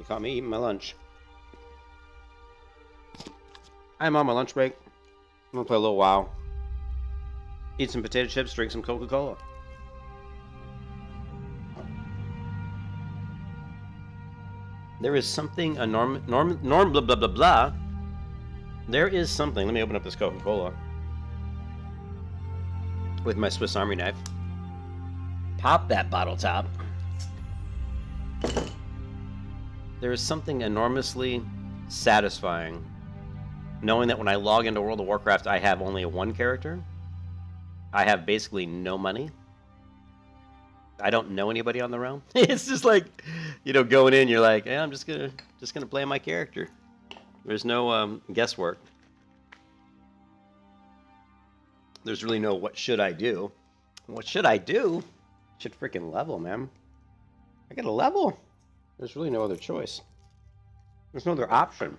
caught me eating my lunch. I'm on my lunch break. I'm gonna play a little WoW. Eat some potato chips, drink some Coca-Cola. There is something norm blah blah blah blah. There is something. Let me open up this Coca-Cola with my Swiss Army knife. Pop that bottle top. There is something enormously satisfying knowing that when I log into World of Warcraft, I have only one character. I have basically no money. I don't know anybody on the realm. It's just like, you know, going in, you're like, yeah, I'm just gonna play my character. There's no guesswork. There's really no what should I do. What should I do? Should freaking level, man. I gotta level. There's really no other choice. There's no other option.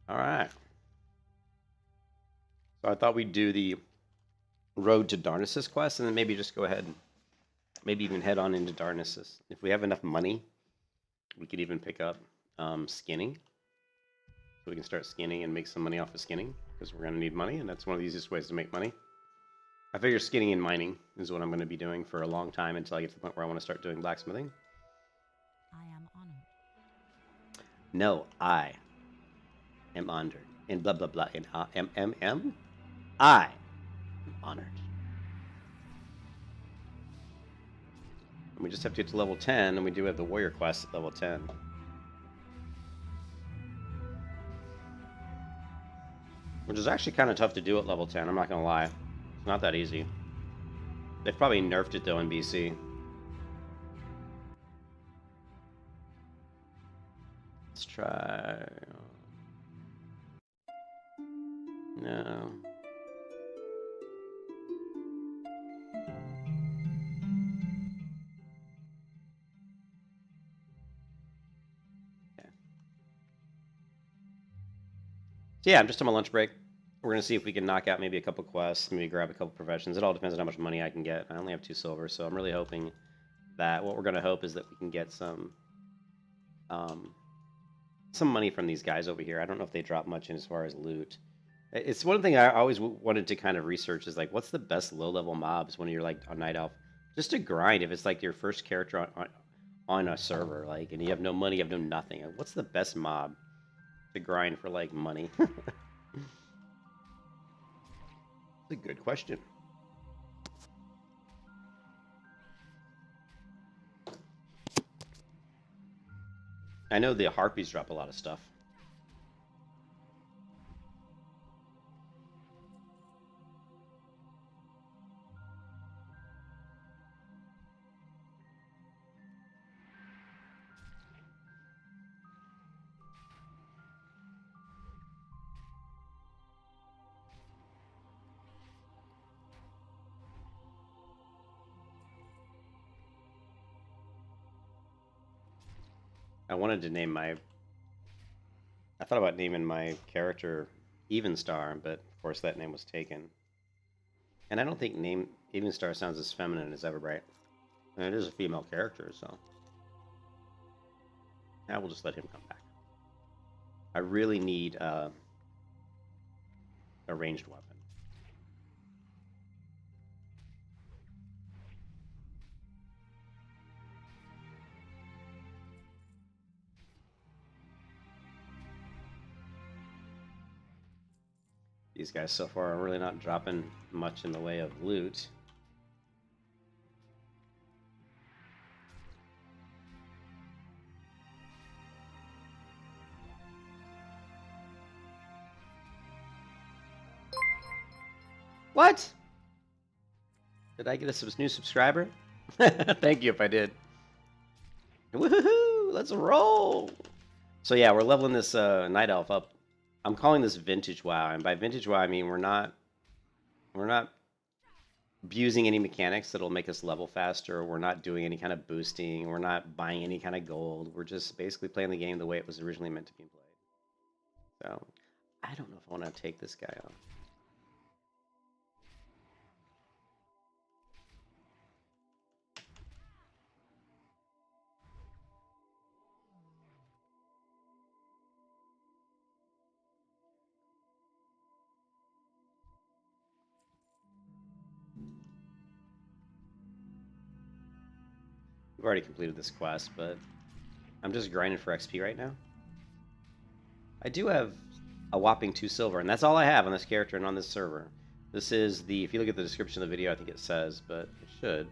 All right. So I thought we'd do the Road to Darnassus quest, and then maybe just go ahead and maybe even head on into Darnassus. If we have enough money, we could even pick up skinning. So we can start skinning and make some money off of skinning, because we're going to need money, and that's one of the easiest ways to make money. I figure skinning and mining is what I'm going to be doing for a long time until I get to the point where I want to start doing blacksmithing. I am honored. No, I am honored. In blah, blah, blah. In M. I am honored. And we just have to get to level 10, and we do have the warrior quest at level 10. Which is actually kind of tough to do at level 10, I'm not going to lie. It's not that easy. They've probably nerfed it, though, in BC. Let's try... No. Okay. So yeah, I'm just on my lunch break. We're going to see if we can knock out maybe a couple quests, maybe grab a couple professions. It all depends on how much money I can get. I only have 2 silver, so I'm really hoping that what we're going to hope is that we can get some money from these guys over here. I don't know if they drop much in as far as loot. It's one thing I always wanted to kind of research is like, what's the best low-level mobs when you're like on Night Elf? Just to grind if it's like your first character on a server, like, and you have no money, you have no nothing. What's the best mob to grind for like money? A good question. I know the harpies drop a lot of stuff. I wanted to name my... I thought about naming my character Evenstar, but of course that name was taken. And I don't think name Evenstar sounds as feminine as Everbright. And it is a female character, so... I will just let him come back. I really need a ranged weapon. These guys so far are really not dropping much in the way of loot. What? Did I get a new subscriber? Thank you if I did. Woohoo! Let's roll! So yeah, we're leveling this Night Elf up. I'm calling this Vintage WoW, and by Vintage WoW I mean we're not abusing any mechanics that'll make us level faster. We're not doing any kind of boosting. We're not buying any kind of gold. We're just basically playing the game the way it was originally meant to be played. So I don't know if I want to take this guy on. We've already completed this quest, but I'm just grinding for XP right now. I do have a whopping 2 silver, and that's all I have on this character and on this server. This is the, if you look at the description of the video, I think it says, but it should.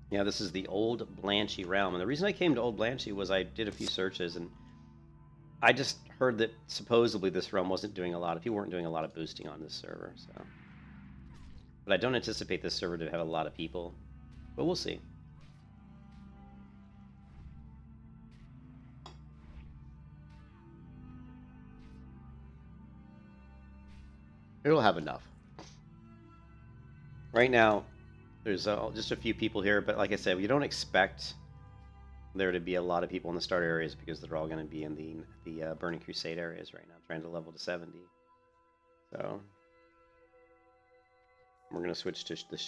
Yeah, this is the old Blanchy realm, and the reason I came to old Blanchy was I did a few searches, and I just heard that supposedly this realm wasn't doing a lot of, people weren't doing a lot of boosting on this server, so. But I don't anticipate this server to have a lot of people, but we'll see. It'll have enough. Right now, there's just a few people here, but like I said, we don't expect there to be a lot of people in the start areas because they're all going to be in the Burning Crusade areas right now, trying to level to 70. So we're going to switch to the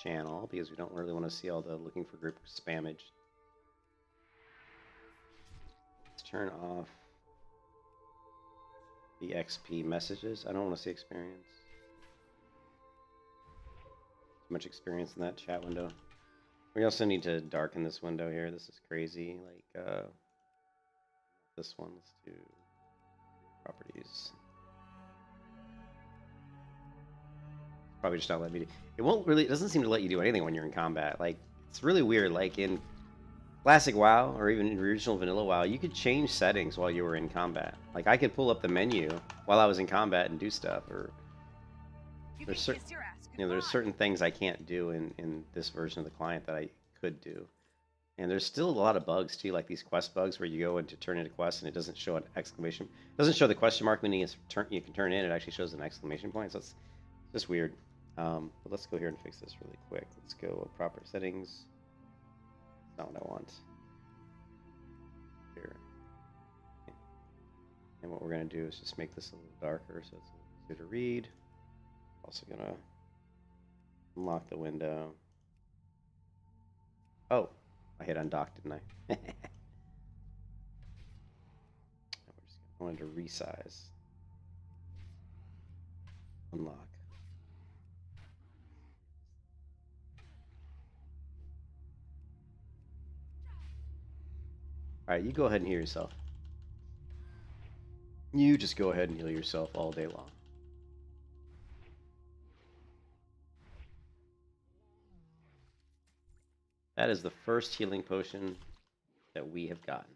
channel because we don't really want to see all the looking for group spammage. Let's turn off the XP messages. I don't want to see experience. Too much experience in that chat window. We also need to darken this window here. This is crazy. Like this one. Let's do properties. Probably just not let me do. It won't really. It doesn't seem to let you do anything when you're in combat. Like it's really weird. Like in Classic WoW or even in original Vanilla WoW, you could change settings while you were in combat. Like I could pull up the menu while I was in combat and do stuff. Or there's certain, there's certain things I can't do in this version of the client that I could do. And there's still a lot of bugs too, like these quest bugs where you go into turn into quest and it doesn't show an exclamation. It doesn't show the question mark meaning you can turn in. It actually shows an exclamation point. So it's just weird. But let's go here and fix this really quick. Let's go proper settings. Not what I want. Here. Okay. And what we're going to do is just make this a little darker so it's a little easier to read. Also going to unlock the window. Oh, I hit undock, didn't I? I wanted to resize. Unlock. Alright, you go ahead and heal yourself. You just go ahead and heal yourself all day long. That is the first healing potion that we have gotten.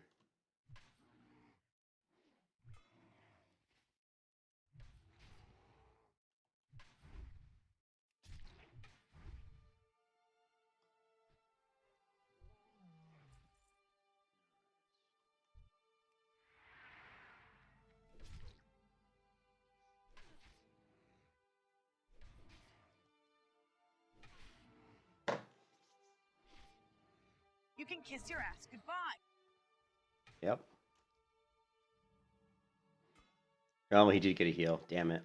You can kiss your ass goodbye. Yep. Oh, he did get a heal. Damn it.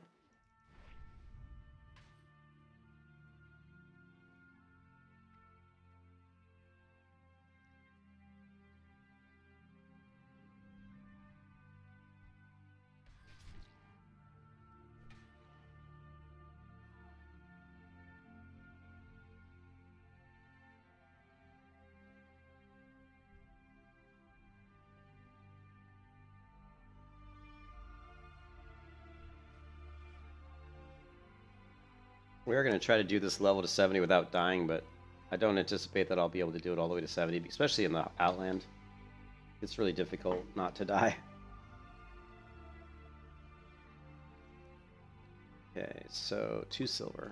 We are going to try to do this level to 70 without dying, but I don't anticipate that I'll be able to do it all the way to 70, especially in the Outland. It's really difficult not to die. Okay, so 2 silver.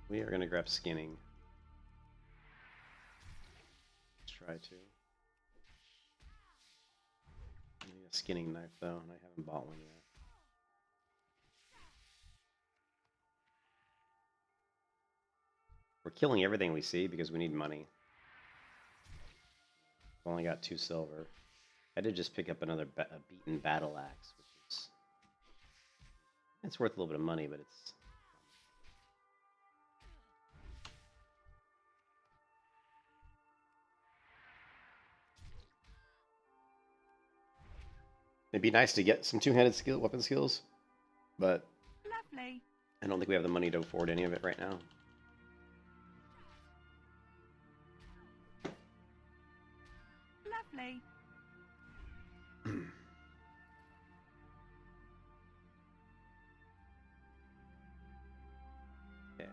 We are going to grab skinning. Let's try to. I need a skinning knife though, and I haven't bought one yet. We're killing everything we see because we need money. We've only got 2 silver. I did just pick up another beaten battle axe, which is it's worth a little bit of money, but it's it'd be nice to get some two-handed weapon skills, but Lovely. I don't think we have the money to afford any of it right now. Lovely. Okay.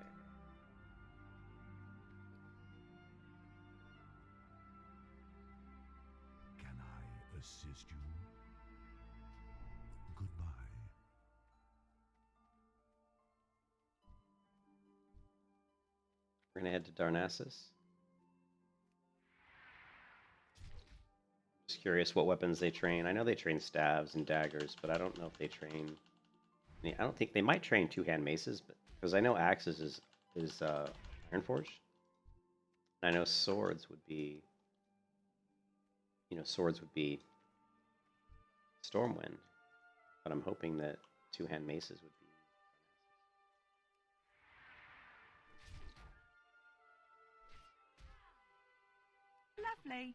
Can I assist you? Goodbye. We're gonna head to Darnassus. Just curious what weapons they train. I know they train staves and daggers, but I don't know if they train. I don't think they might train two-hand maces, but because I know axes is Ironforged. I know swords would be, swords would be Stormwind, but I'm hoping that two-hand maces would be. Lovely.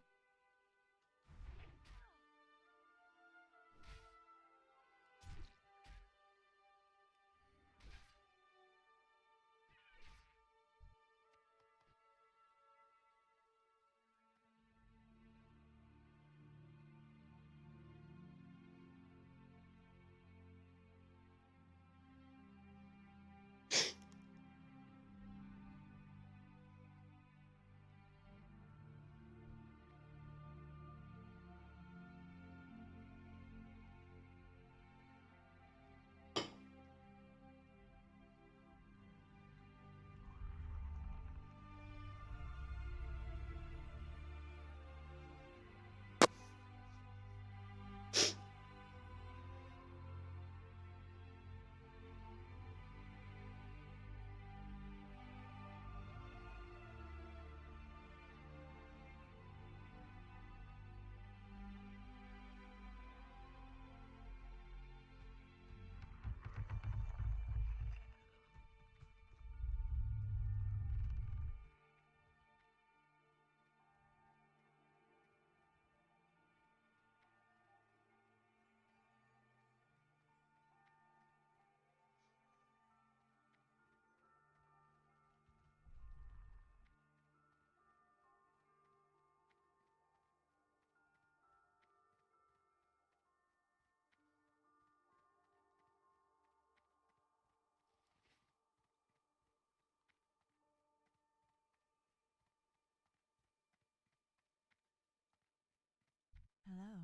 Hello.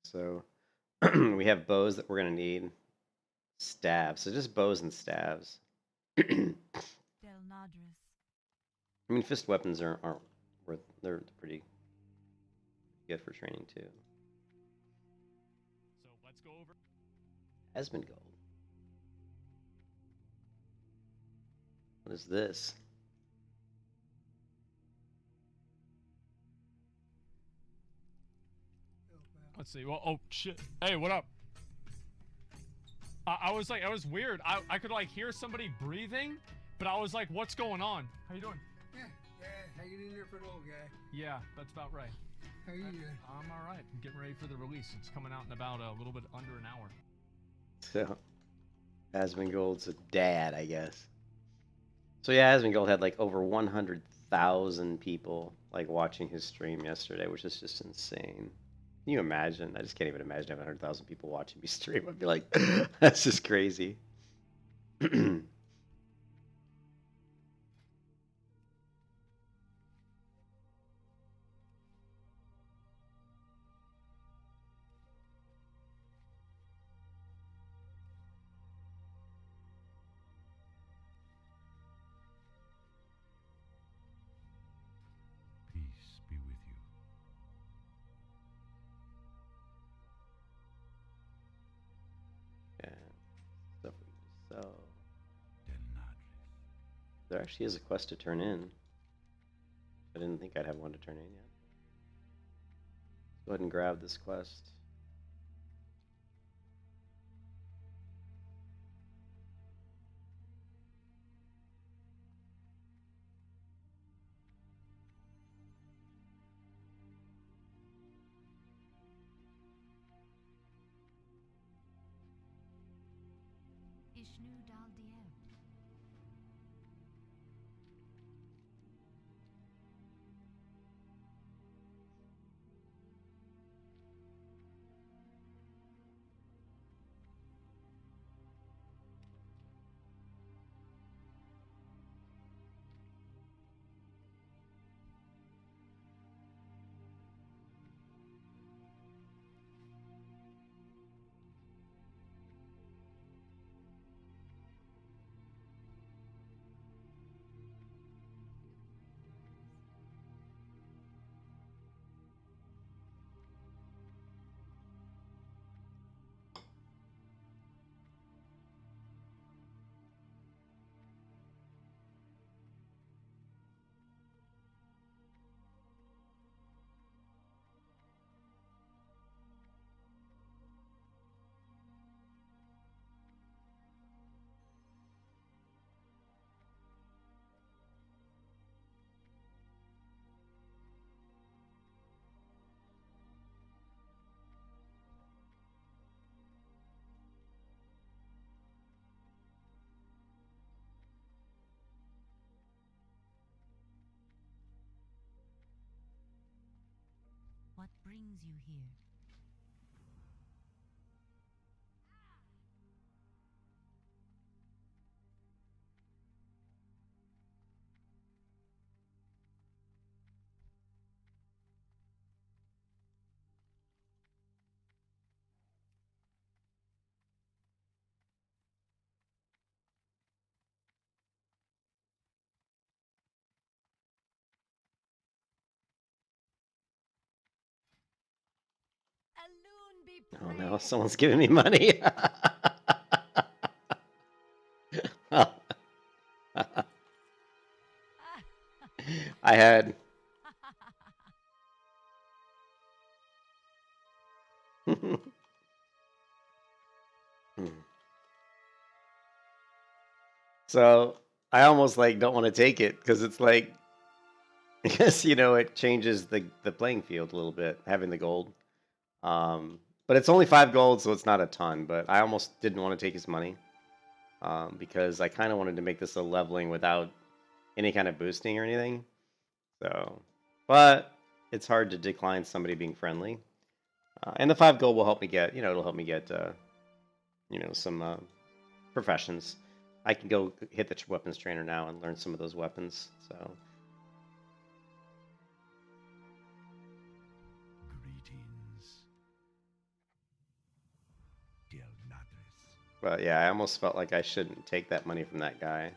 So we have bows that we're gonna need. Staves, so just bows and staves. I Darnassus. mean, fist weapons aren't worth. They're pretty good for training too. So let's go over. Asmongold. What is this? Let's see. Well, oh shit. Hey, what up? I was like, I was weird. I could like hear somebody breathing, but I was like, what's going on? How you doing? Yeah, hanging in there for an old guy. Yeah, that's about right. How you doing? I'm all right. I'm getting ready for the release. It's coming out in about a little bit under an hour. So, Asmongold's a dad, I guess. So yeah, Asmongold had like over 100,000 people like watching his stream yesterday, which is just insane. Can you imagine? I just can't even imagine having 100,000 people watching me stream. I'd be like, that's just crazy. Peace be with you. Yeah, stuff we can sell. Darnassus. There actually is a quest to turn in. I didn't think I'd have one to turn in yet. Let's go ahead and grab this quest. Vishnu Dal Diem. What brings you here? Alone be Oh no, praised. someone's giving me money. I had. So I almost like don't want to take it because it's like, I guess it changes the playing field a little bit having the gold. But it's only 5 gold, so it's not a ton. But I almost didn't want to take his money because I kind of wanted to make this a leveling without any kind of boosting or anything. So, but it's hard to decline somebody being friendly. And the 5 gold will help me get, it'll help me get, some professions. I can go hit the weapons trainer now and learn some of those weapons. So. Greetings. Darnassus. But yeah, I almost felt like I shouldn't take that money from that guy.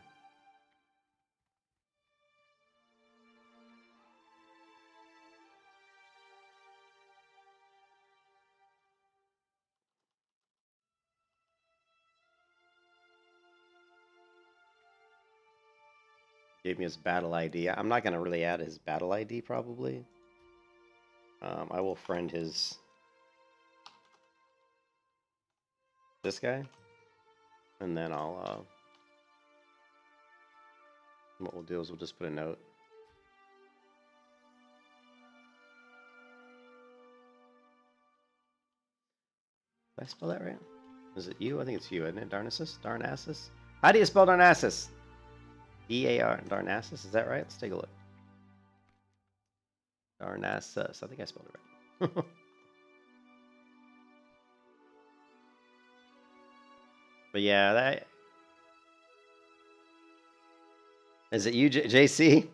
Gave me his battle ID. I'm not going to really add his battle ID, probably. I will friend this guy. And then I'll... what we'll do is we'll just put a note. Did I spell that right? Is it you? I think it's you, isn't it? Darnassus? Darnassus? How do you spell Darnassus? D-A-R, Darnassus, is that right? Let's take a look. Darnassus, I think I spelled it right. But yeah, that... Is it you, JC?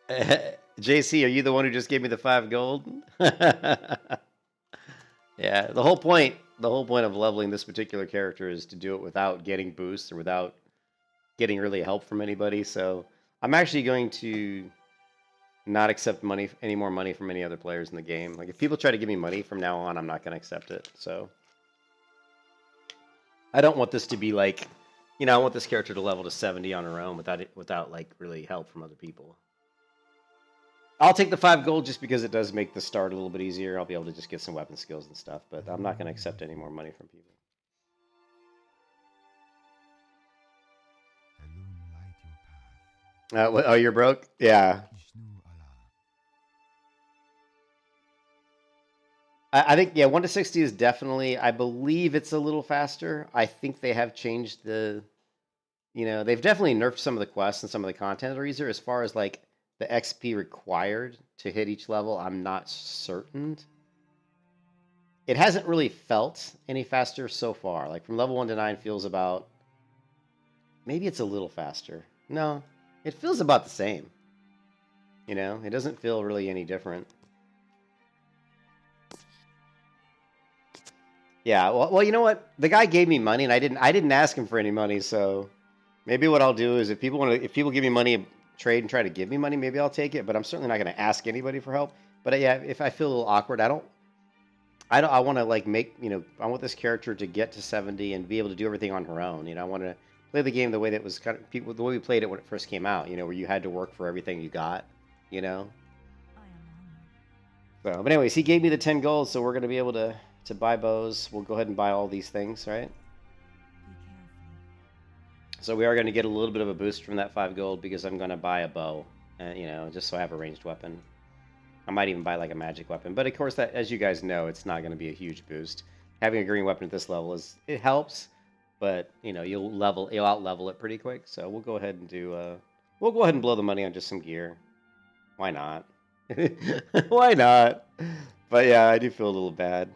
JC, are you the one who just gave me the 5 gold? Yeah, the whole point of leveling this particular character is to do it without getting boosts or without getting really help from anybody. So I'm actually going to not accept any more money from any other players in the game. Like if people try to give me money from now on, I'm not going to accept it. So I don't want this to be like, I want this character to level to 70 on her own without like really help from other people. I'll take the 5 gold just because it does make the start a little bit easier. I'll be able to just get some weapon skills and stuff, but I'm not going to accept any more money from people. Alone light your path. Oh, you're broke? Yeah. Vishnu Allah. I think, yeah, 1 to 60 is definitely, I believe it's a little faster. I think they have changed the, they've definitely nerfed some of the quests and some of the content are easier. As far as like the XP required to hit each level, I'm not certain. It hasn't really felt any faster so far. Like from level 1 to 9 feels about, maybe it's a little faster. No, it feels about the same. It doesn't feel really any different. Yeah, well, you know what? The guy gave me money, and I didn't ask him for any money. So maybe what I'll do is, if people give me money, trade and try to give me money, maybe I'll take it. But I'm certainly not going to ask anybody for help. But yeah, if I feel a little awkward, I want to like make, I want this character to get to 70 and be able to do everything on her own. I want to play the game the way that was kind of the way we played it when it first came out. Where you had to work for everything you got. I am honored. So, but anyways, he gave me the 10 gold, so we're going to be able to buy bows. We'll go ahead and buy all these things, right? Be careful. So we are going to get a little bit of a boost from that 5 gold because I'm going to buy a bow, just so I have a ranged weapon. I might even buy like a magic weapon, but of course, that, as you guys know, it's not going to be a huge boost. Having a green weapon at this level it helps, but you'll out level it pretty quick. So we'll go ahead and we'll go ahead and blow the money on just some gear. Why not? Why not? But yeah, I do feel a little bad.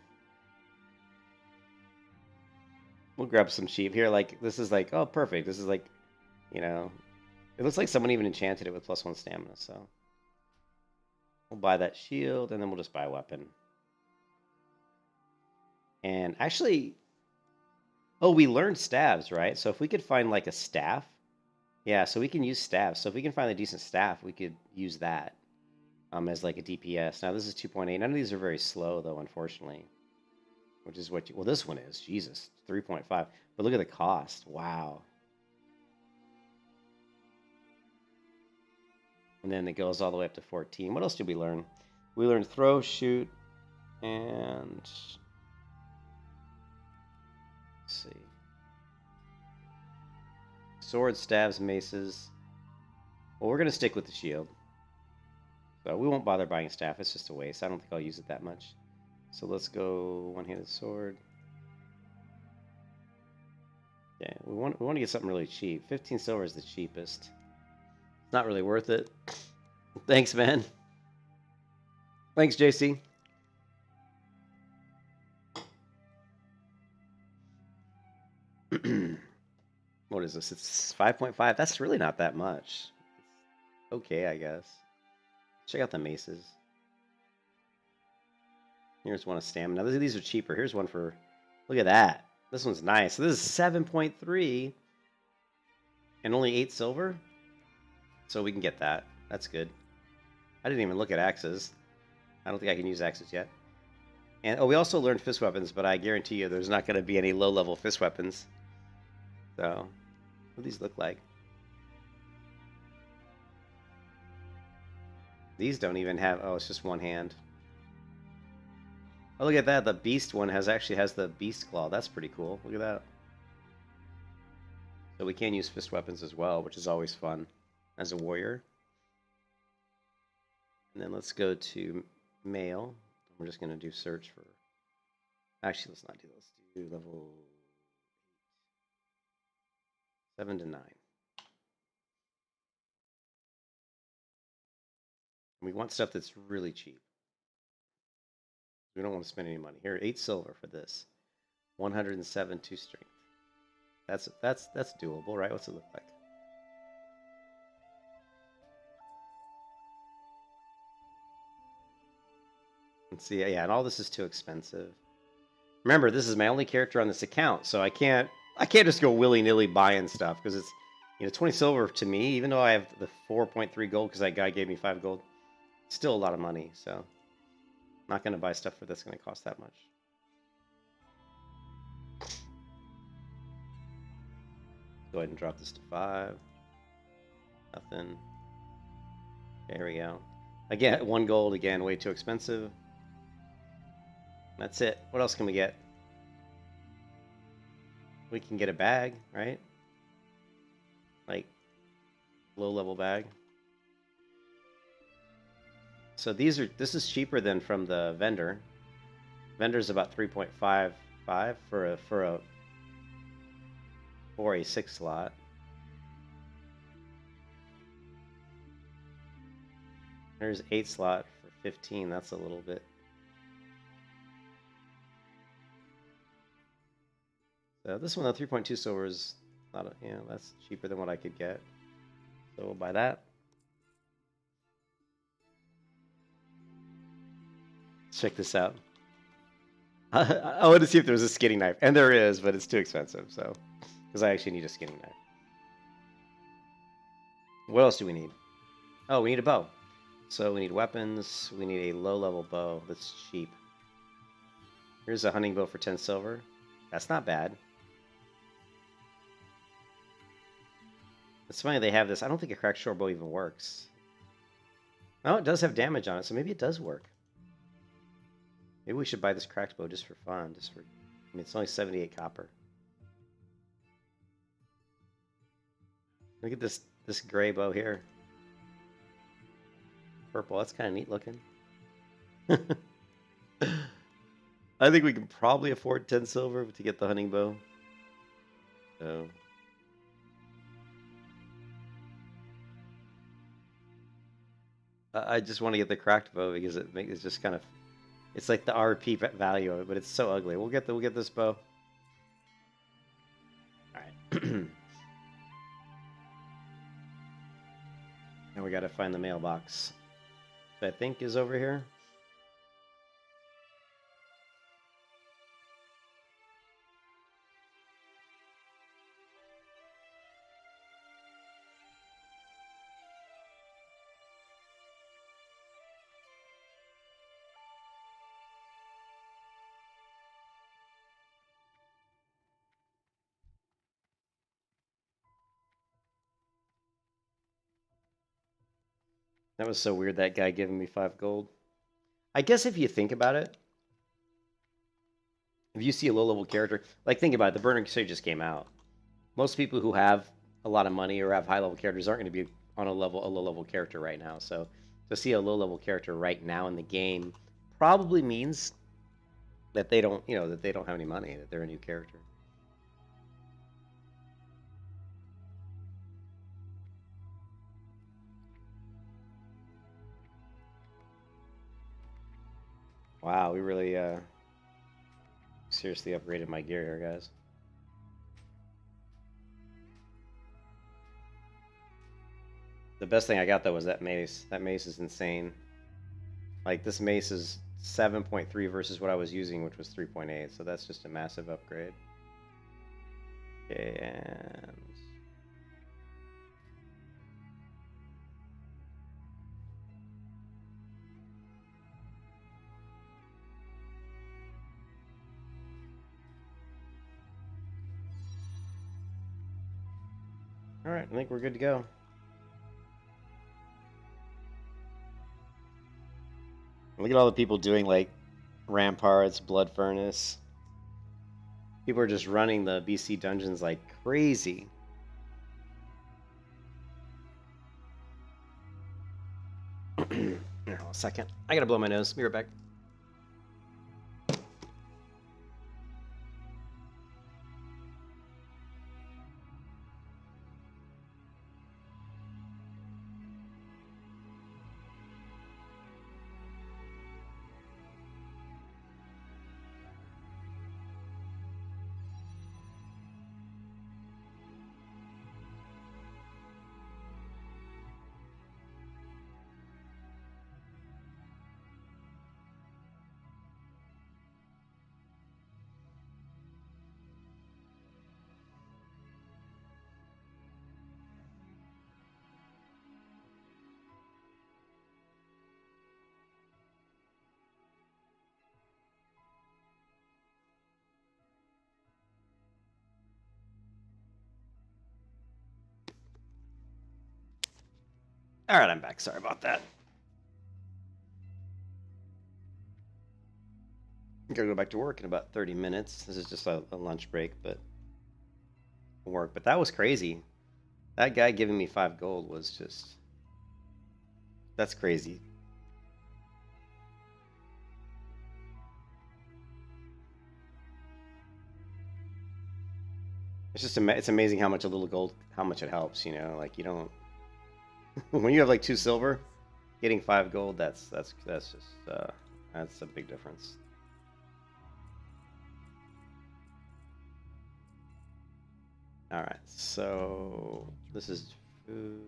We'll grab some sheep here. Like, this is like, oh, perfect. This is like, it looks like someone even enchanted it with +1 stamina. So we'll buy that shield, and then we'll just buy a weapon. And actually, oh, we learned staves, right? So if we could find like a staff, yeah, so we can use staffs. So if we can find a decent staff, we could use that as like a DPS. Now this is 2.8. None of these are very slow though, unfortunately. Which is well, this one is. Jesus, 3.5. But look at the cost. Wow. And then it goes all the way up to 14. What else did we learn? We learned throw, shoot, and... let's see. Swords, staves, maces. Well, we're going to stick with the shield. So we won't bother buying a staff. It's just a waste. I don't think I'll use it that much. So let's go one-handed sword. Yeah, we want to get something really cheap. 15 silver is the cheapest. It's not really worth it. Thanks, man. Thanks, JC. What is this? It's 5.5. That's really not that much. Okay, I guess. Check out the maces. Here's one of stamina. Now, these are cheaper. Here's one for... look at that. This one's nice. So this is 7.3 and only 8 silver. So we can get that. That's good. I didn't even look at axes. I don't think I can use axes yet. And oh, we also learned fist weapons, but I guarantee you there's not going to be any low-level fist weapons. So, what do these look like? These don't even have... oh, it's just one hand. Oh, look at that. The beast one actually has the beast claw. That's pretty cool. Look at that. So we can use fist weapons as well, which is always fun as a warrior. And then let's go to male. We're just going to do search for... actually, let's not do this. Let's do level 7 to 9. We want stuff that's really cheap. We don't want to spend any money. Here, 8 silver for this. 107 2 strength. That's doable, right? What's it look like? Let's see. Yeah, and all this is too expensive. Remember, this is my only character on this account, so I can't just go willy-nilly buying stuff because it's 20 silver to me, even though I have the 4.3 gold because that guy gave me 5 gold. Still a lot of money, so I'm not going to buy stuff that's going to cost that much. Go ahead and drop this to 5. Nothing. There we go. Again, 1 gold, again, way too expensive. That's it. What else can we get? We can get a bag, right? Like, low-level bag. So this is cheaper than from the vendor. Vendor's about 3.55 for a 6 slot. There's 8 slot for 15. That's a little bit. So this one, the 3.2 silver is not a, that's cheaper than what I could get. So we'll buy that. Let's check this out. I wanted to see if there was a skinning knife, and there is, but it's too expensive. So, because I actually need a skinning knife. What else do we need? Oh, we need a bow. So we need weapons. We need a low-level bow that's cheap. Here's a hunting bow for 10 silver. That's not bad. It's funny they have this. I don't think a cracked short bow even works. Oh, it does have damage on it, so maybe it does work. Maybe we should buy this cracked bow just for fun. I mean, it's only 78 copper. Look at this gray bow here. Purple. That's kind of neat looking. I think we can probably afford 10 silver to get the hunting bow. So. I just want to get the cracked bow because it's just kind of, it's like the RP value of it, but it's so ugly. We'll get this bow. All right. Now we got to find the mailbox. Which I think is over here. That was so weird, that guy giving me 5 gold. I guess if you think about it, if you see a low-level character, like think about it, the Burning Crusade just came out. Most people who have a lot of money or have high-level characters aren't going to be on a low-level character right now. So to see a low-level character right now in the game probably means that they don't, that they don't have any money, that they're a new character. Wow, we really seriously upgraded my gear here, guys. The best thing I got, though, was that mace. That mace is insane. Like, this mace is 7.3 versus what I was using, which was 3.8, so that's just a massive upgrade. Okay, and... Alright, I think we're good to go. Look at all the people doing, like, Ramparts, Blood Furnace. People are just running the BC dungeons like crazy. Here, hold on a second. I gotta blow my nose. Be right back. All right, I'm back. Sorry about that. I'm gonna go back to work in about 30 minutes. This is just a lunch break, but work. But that was crazy. That guy giving me 5 gold was just... That's crazy. It's just it's amazing how much a little gold, how much it helps. You know, like you don't when you have like 2 silver, getting 5 gold. That's just that's a big difference. All right, so this is food.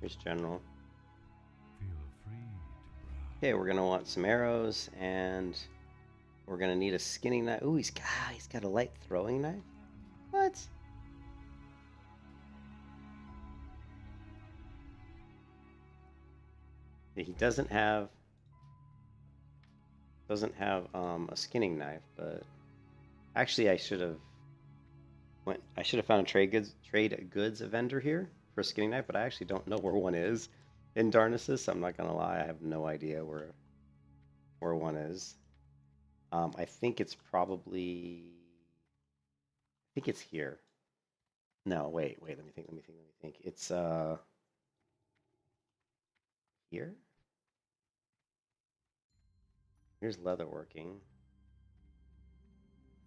Here's general. Feel free to browse. Okay, we're gonna want some arrows, and we're gonna need a skinning knife. Ooh, he's got a light throwing knife. What? He doesn't have a skinning knife, but actually I should have found a trade goods vendor here for a skinning knife, but I actually don't know where one is in Darnassus. I'm not gonna lie, I have no idea where one is. I think it's probably here. No, wait, let me think. It's here? Here's leatherworking.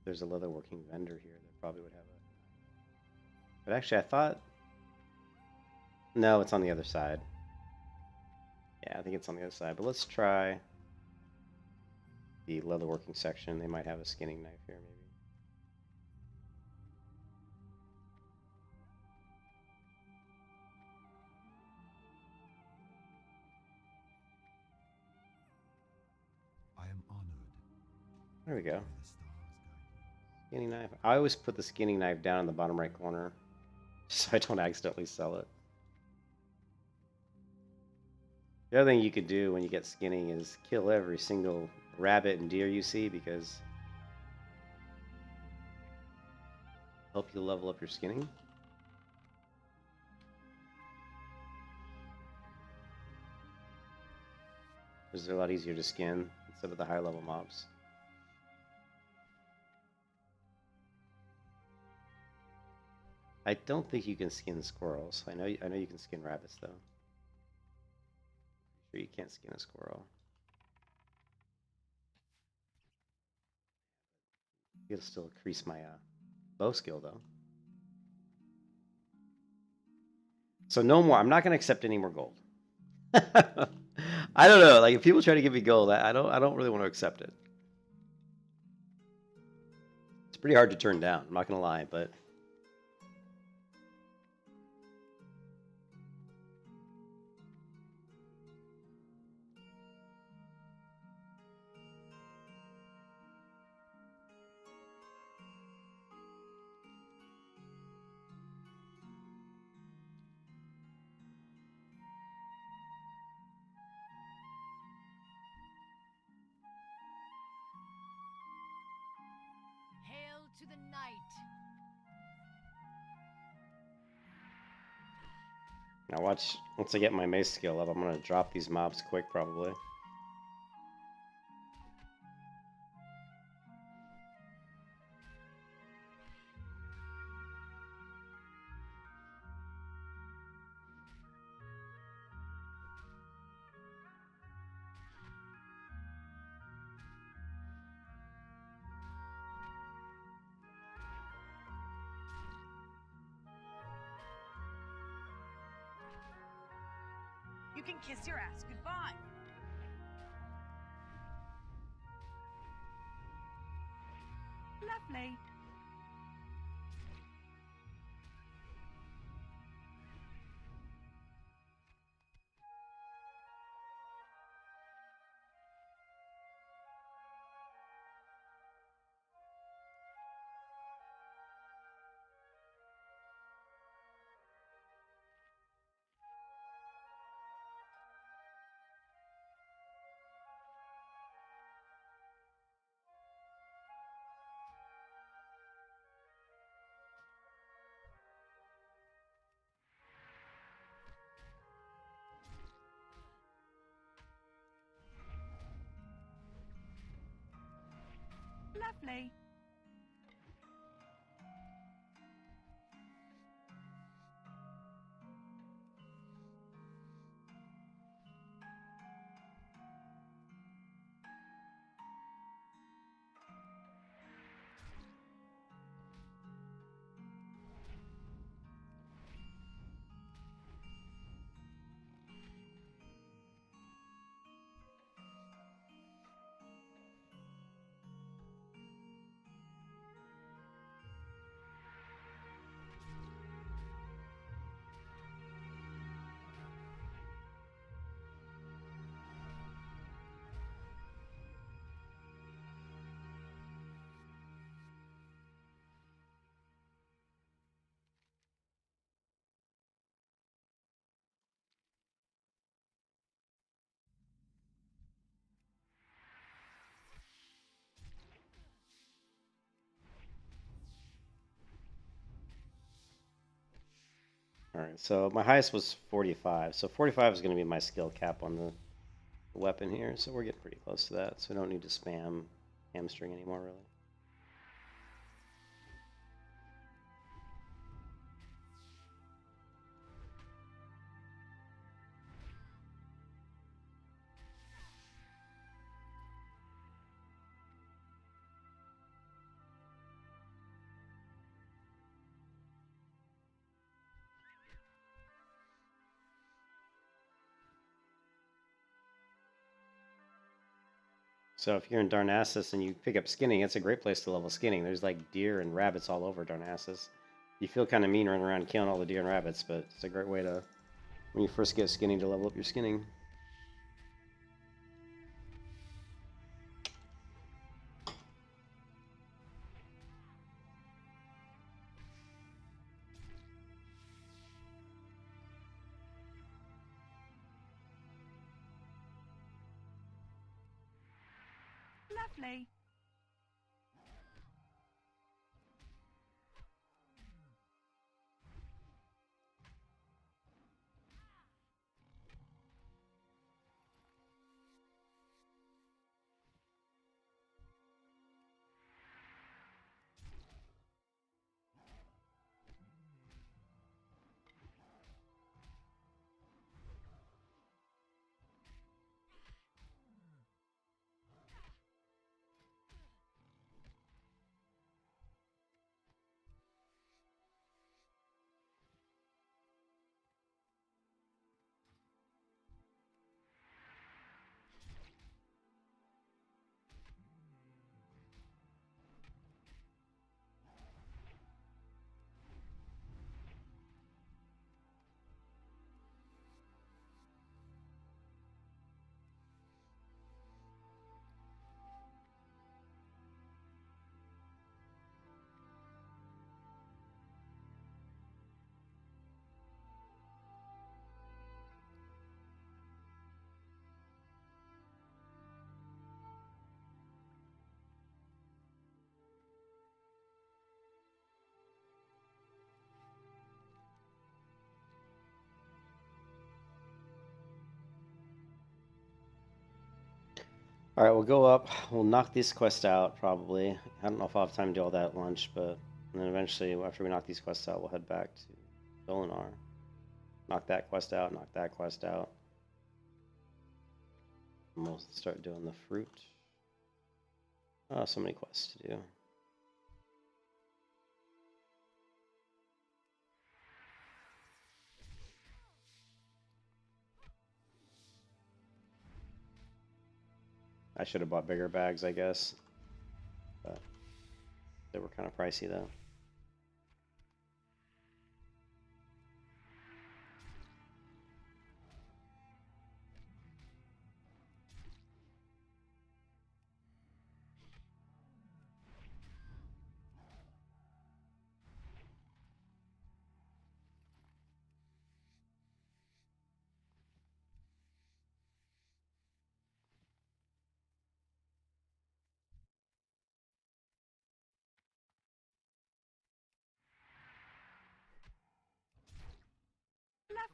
There's a leatherworking vendor here that probably would have it. But actually, I thought... No, it's on the other side. Yeah, I think it's on the other side. But let's try the leatherworking section. They might have a skinning knife here, maybe. I am honored. There we go. May the stars guide Skinning knife. I always put the skinning knife down in the bottom right corner so I don't accidentally sell it. The other thing you could do when you get skinning is kill every single rabbit and deer you see, because help you level up your skinning. Because they're a lot easier to skin instead of the high level mobs. I don't think you can skin squirrels. I know you can skin rabbits though. Sure you can't skin a squirrel. It'll still increase my bow skill though. So no more. I'm not going to accept any more gold. I don't know. Like if people try to give me gold, I don't really want to accept it. It's pretty hard to turn down. I'm not going to lie, but. Hail to the night. Now watch, once I get my mace skill up, I'm going to drop these mobs quick probably. You can kiss your ass goodbye. Lovely. Lovely. Alright, so my highest was 45. So 45 is going to be my skill cap on the weapon here. So we're getting pretty close to that. So we don't need to spam hamstring anymore, really. So if you're in Darnassus and you pick up skinning, it's a great place to level skinning. There's like deer and rabbits all over Darnassus. You feel kind of mean running around killing all the deer and rabbits, but it's a great way to, when you first get skinning, to level up your skinning. Lovely. Alright, we'll go up. We'll knock this quest out, probably. I don't know if I'll have time to do all that at lunch, but and then eventually, after we knock these quests out, we'll head back to Dolinar. Knock that quest out, knock that quest out. And we'll start doing the fruit. Oh, so many quests to do. I should have bought bigger bags, I guess. But they were kind of pricey, though.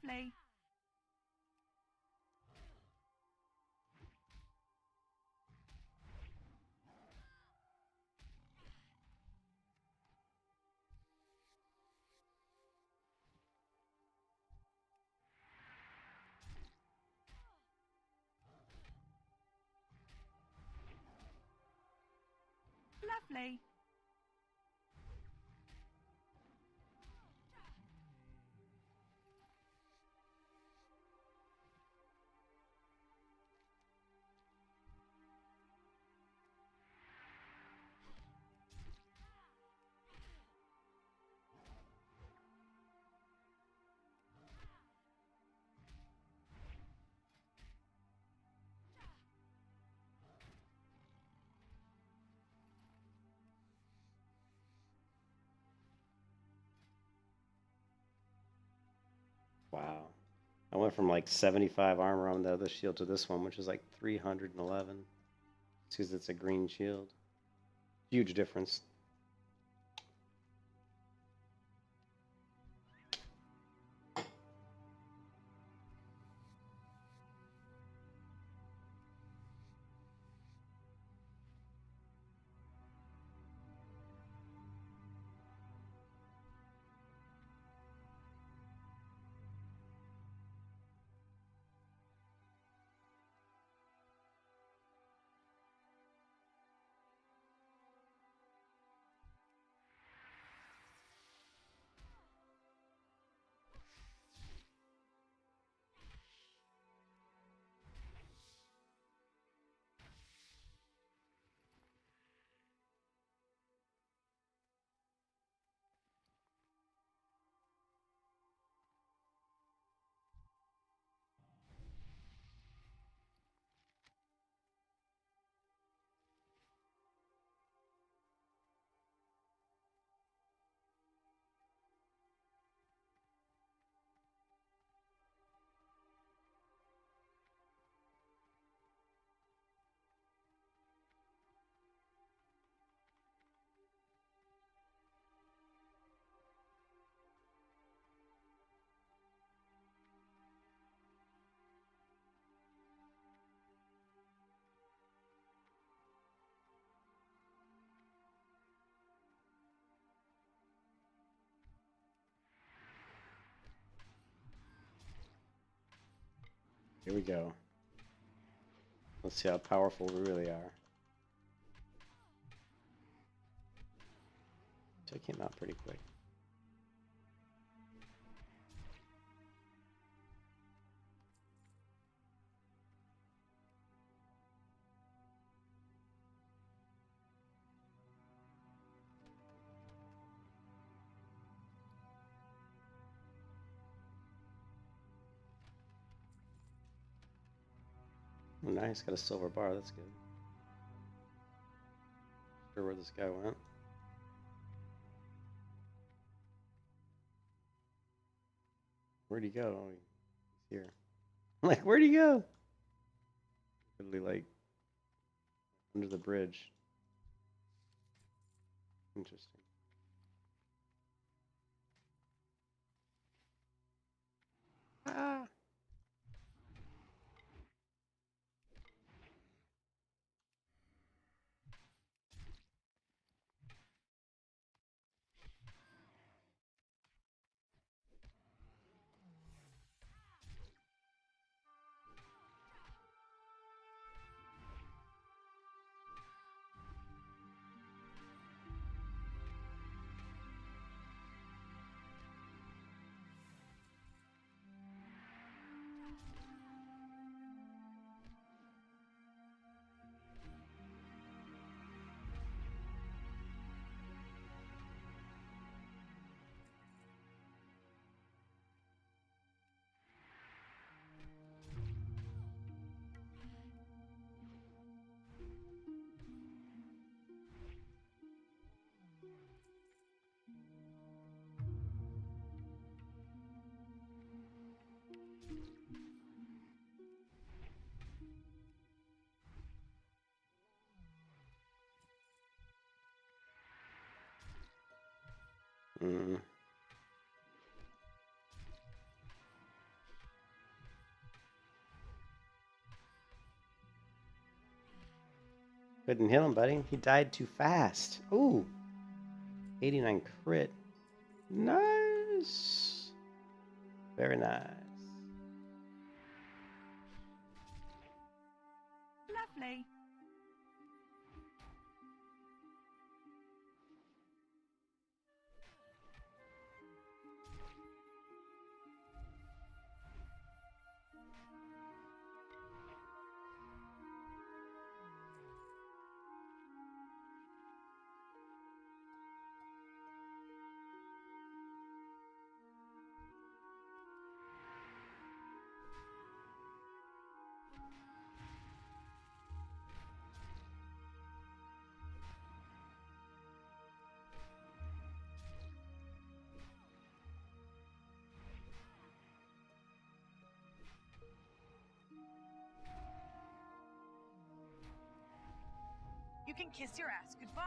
Lovely. Lovely. Wow. I went from like 75 armor on the other shield to this one, which is like 311. It's because it's a green shield. Huge difference. Here we go. Let's see how powerful we really are. So it came out pretty quick. Oh, nice, got a silver bar, that's good. Sure where this guy went. Where'd he go? Oh, he's here. I'm like, where'd he go? Literally, like, under the bridge. Interesting. Ah. Mm. Couldn't hit him, buddy. He died too fast. Ooh. 89 crit. Nice. Very nice. Lovely. You can kiss your ass goodbye.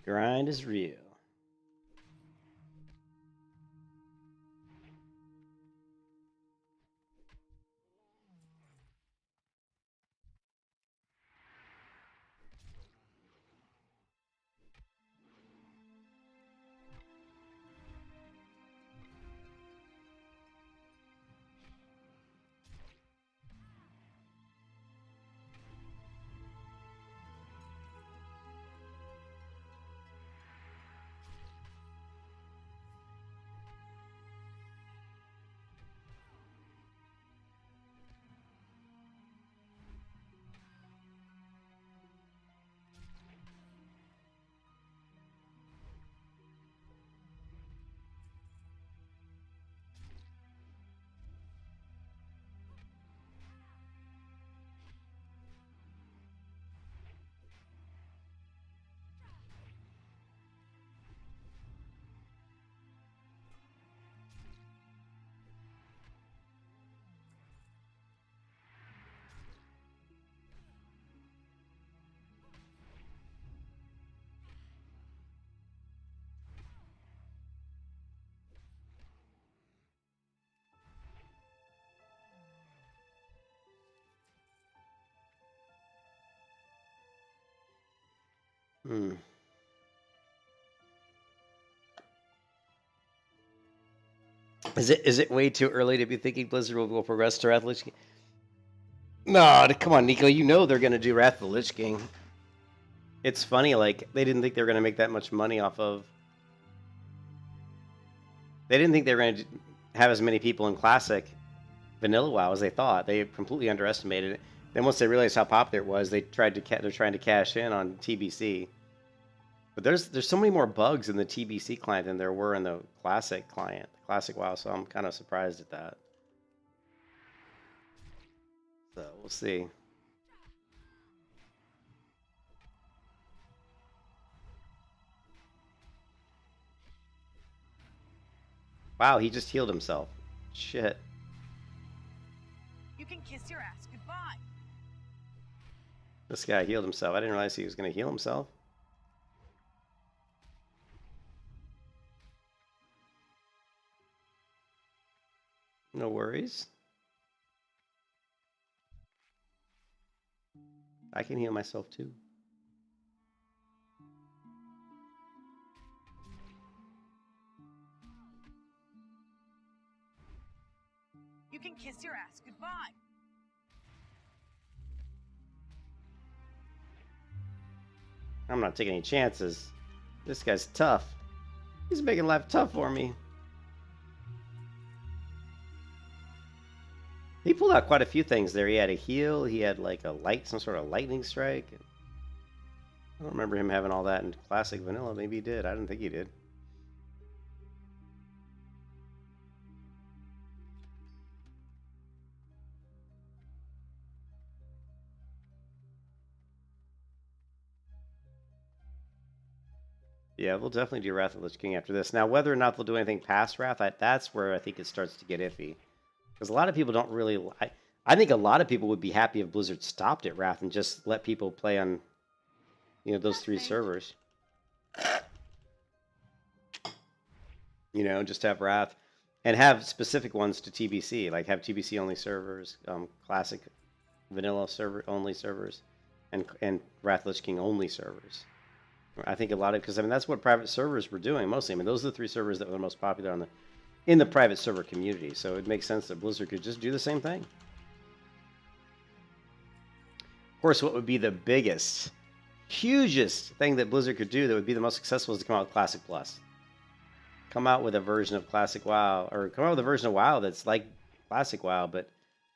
The grind is real. Hmm. Is it way too early to be thinking Blizzard will progress to Wrath of the Lich King? No, come on, Nico. You know they're gonna do Wrath of the Lich King. It's funny, like they didn't think they were gonna make that much money off of. They didn't think they were gonna have as many people in Classic Vanilla WoW as they thought. They completely underestimated it. Then once they realized how popular it was, they're trying to cash in on TBC. But there's so many more bugs in the TBC client than there were in the Classic client, Classic WoW. So I'm kind of surprised at that. So we'll see. Wow, he just healed himself. Shit. You can kiss your ass goodbye. This guy healed himself. I didn't realize he was going to heal himself. No worries. I can heal myself too. You can kiss your ass goodbye. I'm not taking any chances. This guy's tough. He's making life tough for me. He pulled out quite a few things there. He had a heal. He had like some sort of lightning strike. I don't remember him having all that in Classic Vanilla. Maybe he did. I didn't think he did. Yeah, we'll definitely do Wrath of the Lich King after this. Now, whether or not they'll do anything past Wrath, that's where I think it starts to get iffy. Because a lot of people don't really... I think a lot of people would be happy if Blizzard stopped at Wrath and just let people play on, those 3 servers. Just have Wrath. And have specific ones to TBC. Like, have TBC-only servers, Classic Vanilla server-only servers, and Wrath of the Lich King-only servers. I think a lot of... Because, that's what private servers were doing, mostly. Those are the 3 servers that were the most popular in the private server community. So it makes sense that Blizzard could just do the same thing. Of course, what would be the biggest, hugest thing that Blizzard could do that would be the most successful is to come out with Classic Plus. Come out with a version of Classic WoW, or come out with a version of WoW that's like Classic WoW, but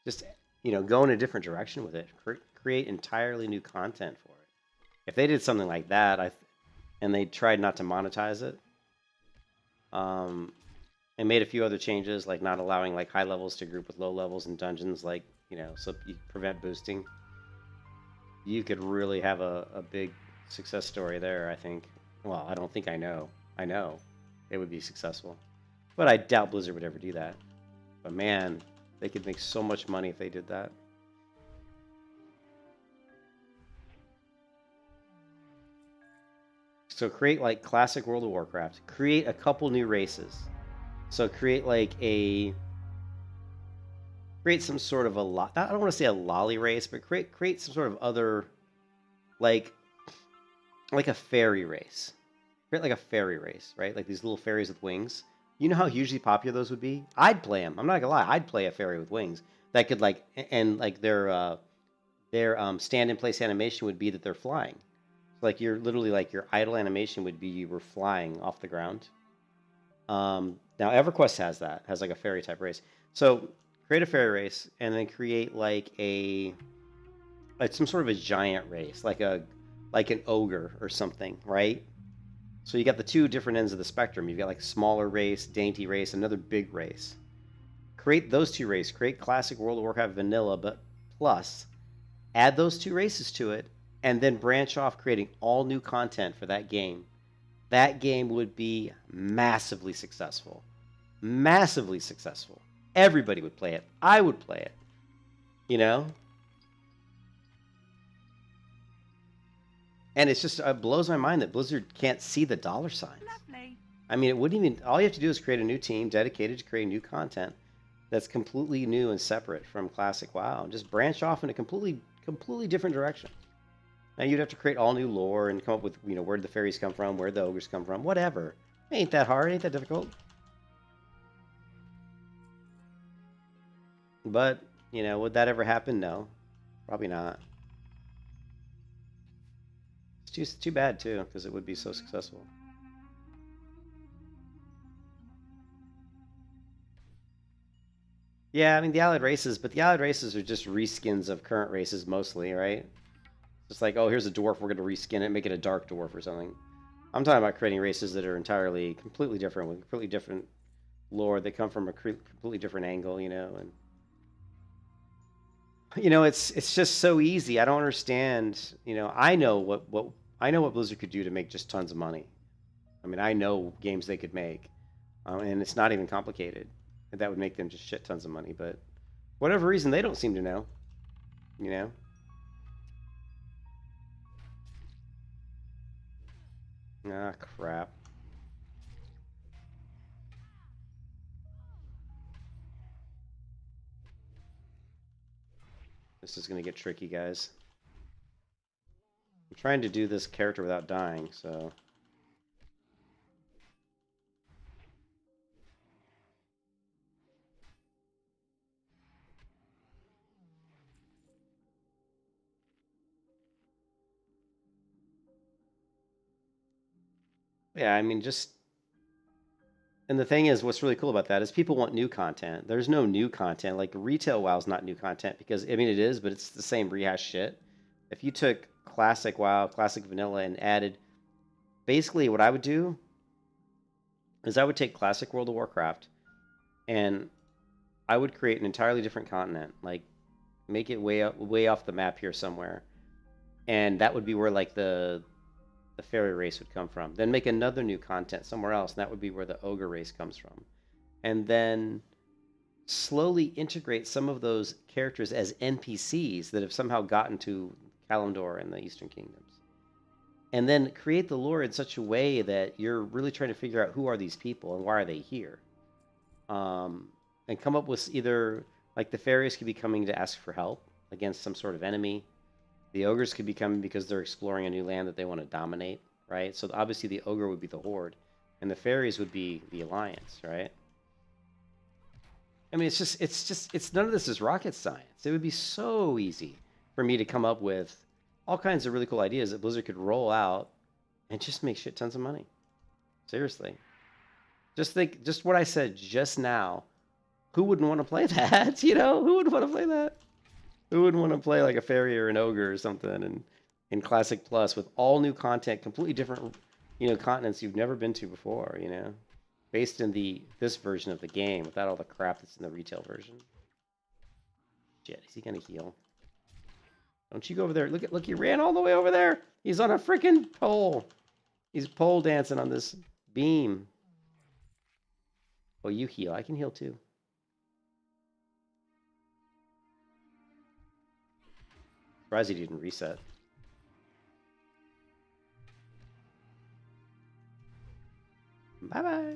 just, go in a different direction with it. Create entirely new content for it. If they did something like that, and they tried not to monetize it, and made a few other changes, like not allowing like high levels to group with low levels in dungeons, like, so you prevent boosting, you could really have a big success story there, I think. Well, I don't think I know. I know it would be successful. But I doubt Blizzard would ever do that. But man, they could make so much money if they did that. So create like classic World of Warcraft. Create a couple new races. So create some sort of I don't want to say a lolly race, but create some sort of other, like a fairy race. Create like a fairy race, right? Like these little fairies with wings. You know how hugely popular those would be? I'd play them. I'm not gonna lie. I'd play a fairy with wings that could their stand in place animation would be that they're flying. Like you're literally like your idle animation would be you were flying off the ground. Now EverQuest has like a fairy type race. So create a fairy race and then create like some sort of a giant race, like an ogre or something, right? So you got the 2 different ends of the spectrum. You've got like smaller race, dainty race, another big race. Create those 2 races. Create classic World of Warcraft vanilla, but plus add those 2 races to it, and then branch off creating all new content for that game. That game would be massively successful. Massively successful. Everybody would play it. I would play it. And it's just, it blows my mind that Blizzard can't see the dollar signs. Lovely. It wouldn't even, all you have to do is create a new team dedicated to create new content that's completely new and separate from Classic WoW. Just branch off in a completely different direction. Now you'd have to create all new lore and come up with, you know, where did the fairies come from, where the ogres come from, whatever. Ain't that hard, ain't that difficult. But, you know, would that ever happen? No. Probably not. It's too bad, too, because it would be so successful. Yeah, I mean, the allied races, but the allied races are just reskins of current races mostly, right? Just like, oh, here's a dwarf, we're going to reskin it, make it a dark dwarf or something. I'm talking about creating races that are entirely, completely different, with completely different lore. They come from a completely different angle, you know, and... You know, it's just so easy. I don't understand. You know, I know what Blizzard could do to make just tons of money. I mean, I know games they could make, and it's not even complicated. And that would make them just shit tons of money. But for whatever reason, they don't seem to know. You know. Ah, crap. This is gonna get tricky, guys. I'm trying to do this character without dying, so... Yeah, I mean, just... And the thing is, what's really cool about that is people want new content. There's no new content. Like, retail WoW's not new content because, I mean, it is, but it's the same rehash shit. If you took classic WoW, classic vanilla, and added... Basically, what I would do is I would take classic World of Warcraft and I would create an entirely different continent. Like, make it way off the map here somewhere. And that would be where, like, the fairy race would come from. Then make another new content somewhere else, and that would be where the ogre race comes from. And then slowly integrate some of those characters as NPCs that have somehow gotten to Kalimdor and the Eastern Kingdoms. And then create the lore in such a way that you're really trying to figure out who are these people and why are they here. And come up with either, like, the fairies could be coming to ask for help against some sort of enemy. The ogres could be coming because they're exploring a new land that they want to dominate, right? So obviously the ogre would be the horde, and the fairies would be the alliance, right? I mean, it's none of this is rocket science. It would be so easy for me to come up with all kinds of really cool ideas that Blizzard could roll out and just make shit tons of money. Seriously. Just think, just what I said just now. Who wouldn't want to play that? You know, who would want to play that? Who wouldn't want to play like a fairy or an ogre or something and in Classic Plus with all new content, completely different, you know, continents you've never been to before, you know, based in this version of the game without all the crap that's in the retail version. Shit, is he gonna heal? Don't you go over there. Look, he ran all the way over there. He's on a freaking pole. He's pole dancing on this beam. Oh, you heal. I can heal too. Surprised he didn't reset. Bye-bye.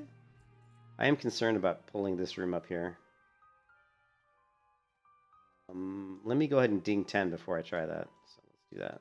I am concerned about pulling this room up here. Let me go ahead and ding 10 before I try that. So let's do that.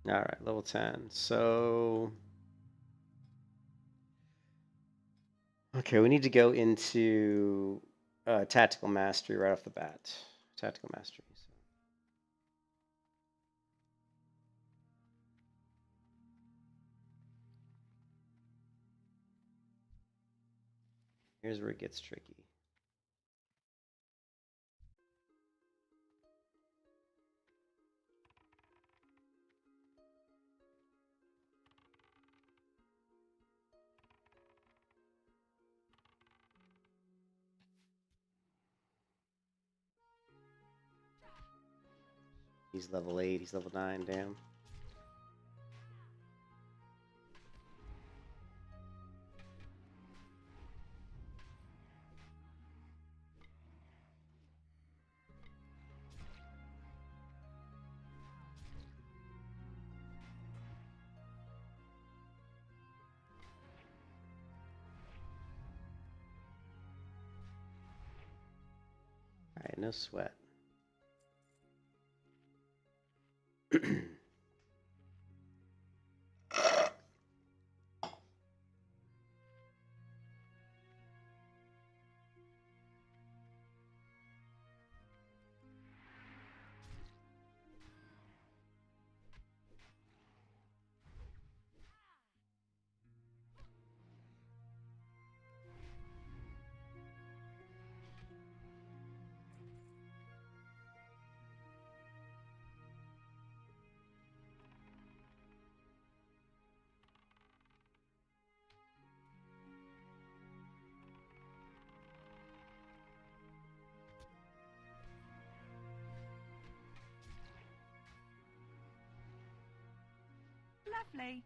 All right, level 10. So, okay, we need to go into tactical mastery right off the bat. Tactical mastery. So. Here's where it gets tricky. He's level 8, he's level 9, damn. Alright, no sweat. Lovely.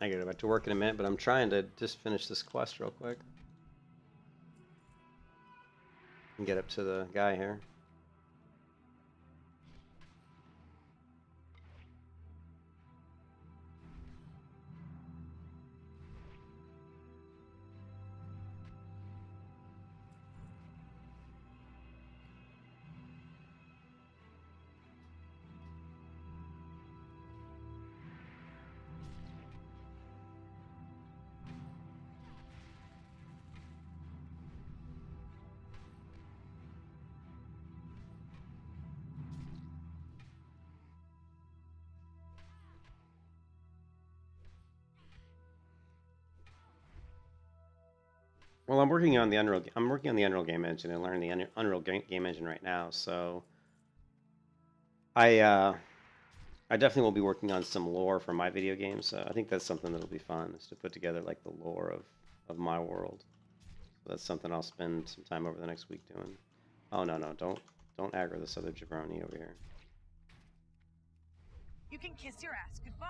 I gotta go back to work in a minute, but I'm trying to just finish this quest real quick. And get up to the guy here. Well, I'm working on the Unreal. I'm working on the Unreal game engine and learning the Unreal game engine right now. So I definitely will be working on some lore for my video games. So I think that's something that'll be fun, is to put together like the lore of my world. So that's something I'll spend some time over the next week doing. Oh no, don't aggro this other jabroni over here. You can kiss your ass goodbye.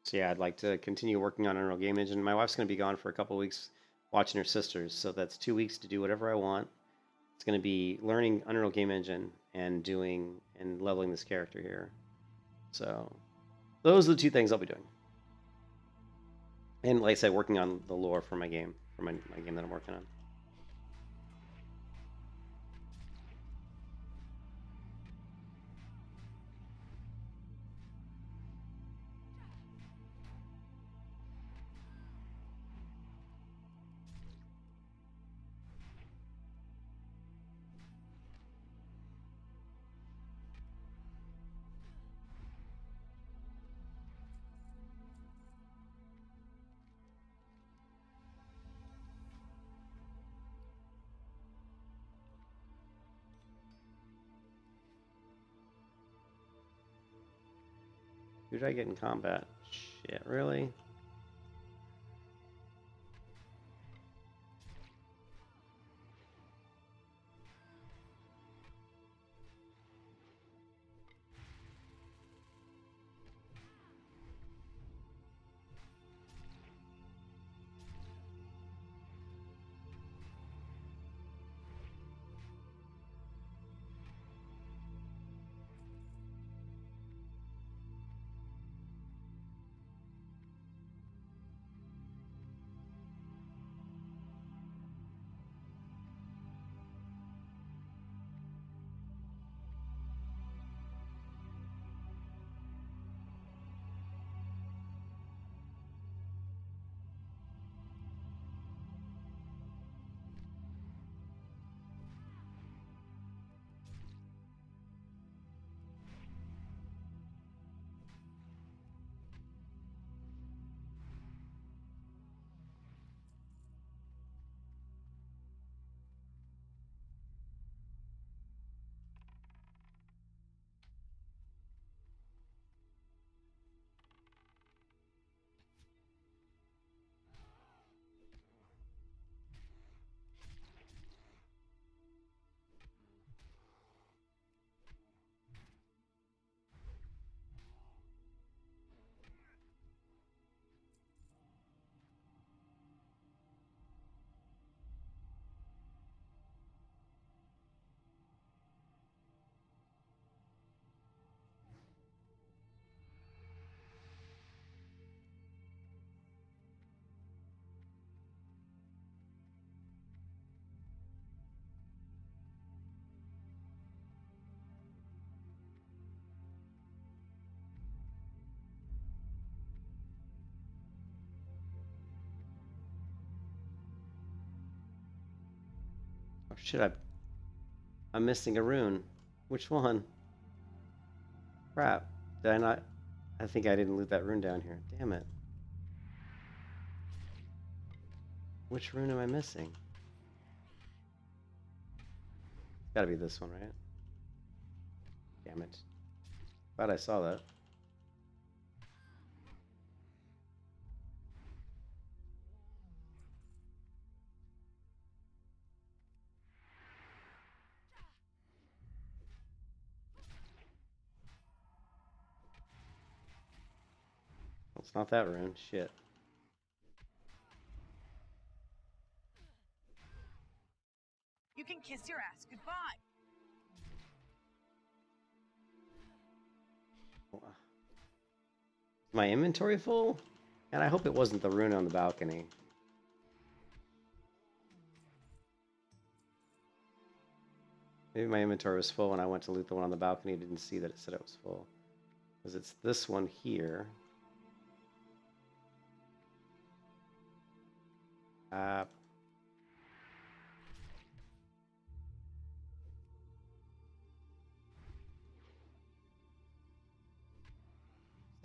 So yeah, I'd like to continue working on Unreal Game Engine. My wife's going to be gone for a couple weeks watching her sisters, so that's 2 weeks to do whatever I want. It's going to be learning Unreal Game Engine and doing and leveling this character here. So those are the two things I'll be doing. And like I said, working on the lore for my game, my game that I'm working on. Who did I get in combat? Shit, really? Oh shit, I'm missing a rune. Which one? Crap. Did I not? I think I didn't loot that rune down here. Damn it. Which rune am I missing? It's gotta be this one, right? Damn it. Glad I saw that. It's not that rune. Shit. You can kiss your ass goodbye. Is my inventory full? And I hope it wasn't the rune on the balcony. Maybe my inventory was full and I went to loot the one on the balcony, didn't see that it said it was full. Because it's this one here.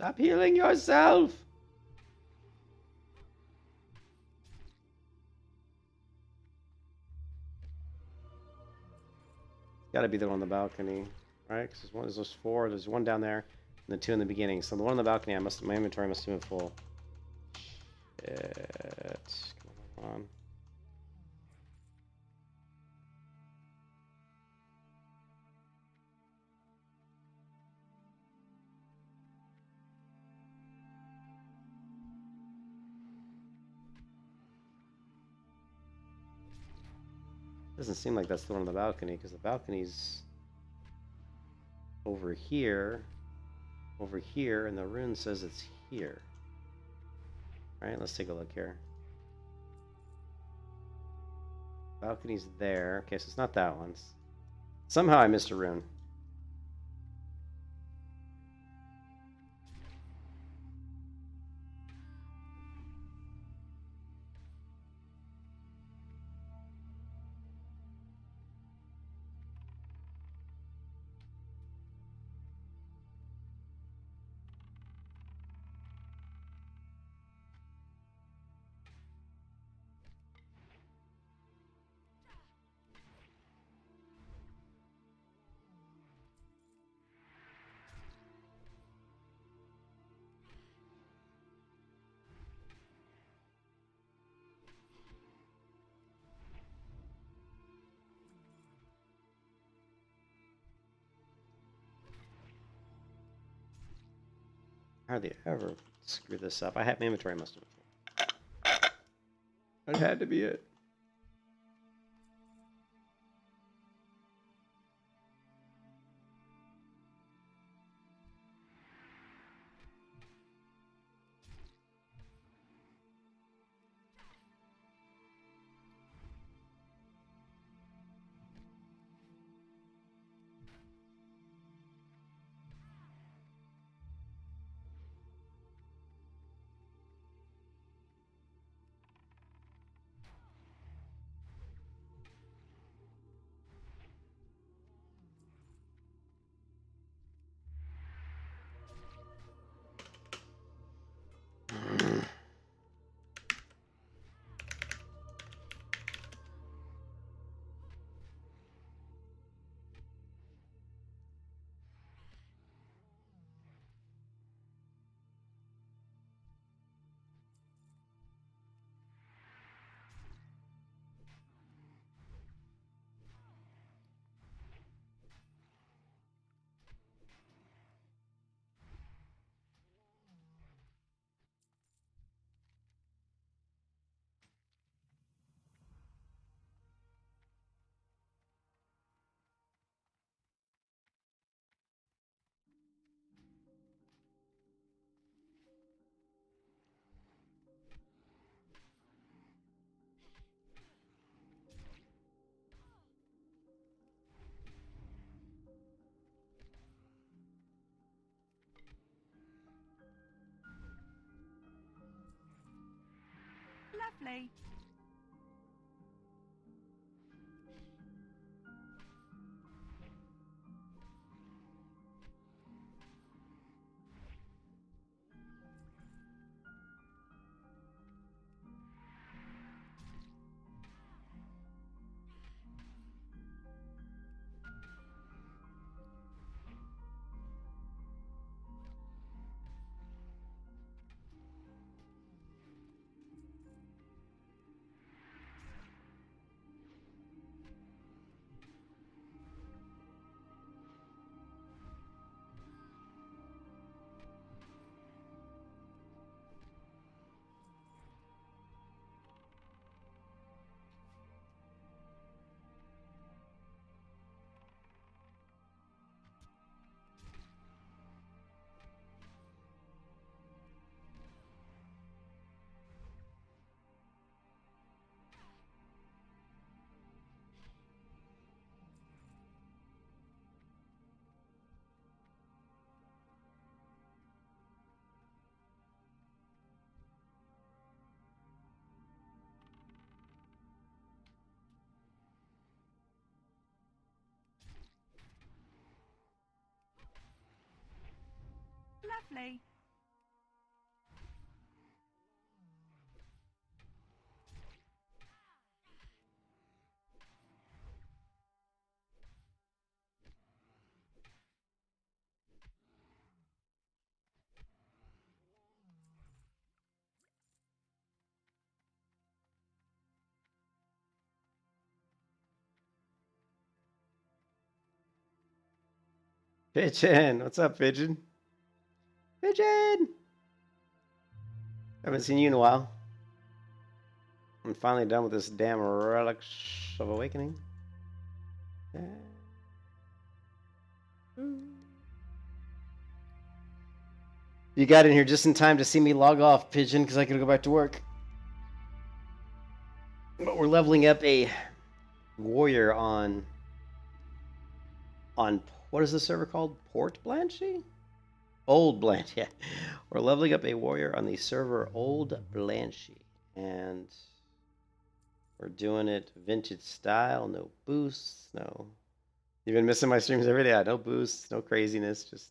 Stop healing yourself! Gotta be the one on the balcony, right? Because there's four. There's one down there, and the two in the beginning. So the one on the balcony, my inventory must have been full. Shit. Come on. Doesn't seem like that's the one on the balcony, because the balcony's over here, and the rune says it's here. Alright, let's take a look here. Balcony's there. Okay, so it's not that one. Somehow I missed a rune. Hardly ever screw this up. I had my inventory must have been full. That had to be it. Lovely. Lovely. Pigeon, what's up, Pigeon? Pigeon! Haven't seen you in a while. I'm finally done with this damn Relics of Awakening. Yeah. You got in here just in time to see me log off, Pigeon, because I gotta go back to work. But we're leveling up a warrior on what is the server called? Port Blanchy? Old Blanchy, yeah. We're leveling up a warrior on the server Old Blanchy. And we're doing it vintage style, no boosts, no... You've been missing my streams every day. No boosts, no craziness, just...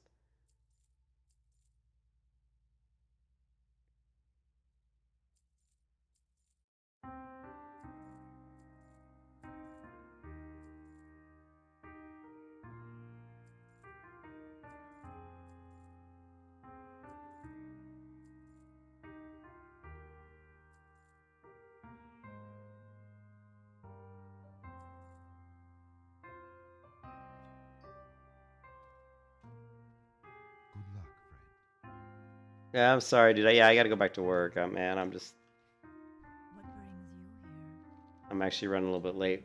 Good luck, friend. Yeah, I'm sorry, dude. Yeah, I gotta go back to work. Man, I'm just... What brings you here? I'm actually running a little bit late.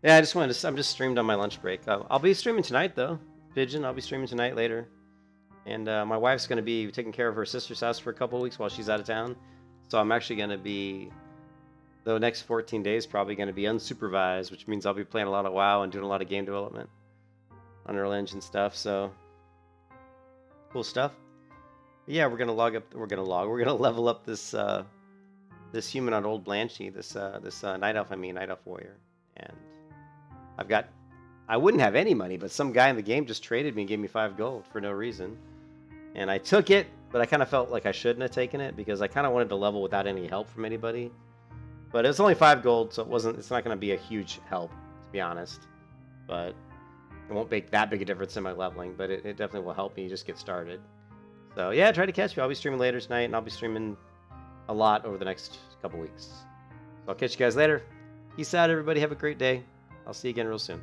Yeah, I just wanted to... I'm just streamed on my lunch break. I'll be streaming tonight, though. Pigeon, I'll be streaming tonight later. And my wife's gonna be taking care of her sister's house for a couple of weeks while she's out of town. So I'm actually gonna be... The next 14 days probably gonna be unsupervised, which means I'll be playing a lot of WoW and doing a lot of game development. Unreal Engine stuff, so... Cool stuff. But yeah, we're gonna level up this this human on Old Blanchy, this night elf warrior. And I wouldn't have any money, but some guy in the game just traded me and gave me 5 gold for no reason. And I took it, but I kind of felt like I shouldn't have taken it because I kind of wanted to level without any help from anybody. But it's only 5 gold, so it's not going to be a huge help, to be honest. But it won't make that big a difference in my leveling, but it definitely will help me just get started. So yeah, try to catch me. I'll be streaming later tonight, and I'll be streaming a lot over the next couple weeks. So I'll catch you guys later. Peace out, everybody. Have a great day. I'll see you again real soon.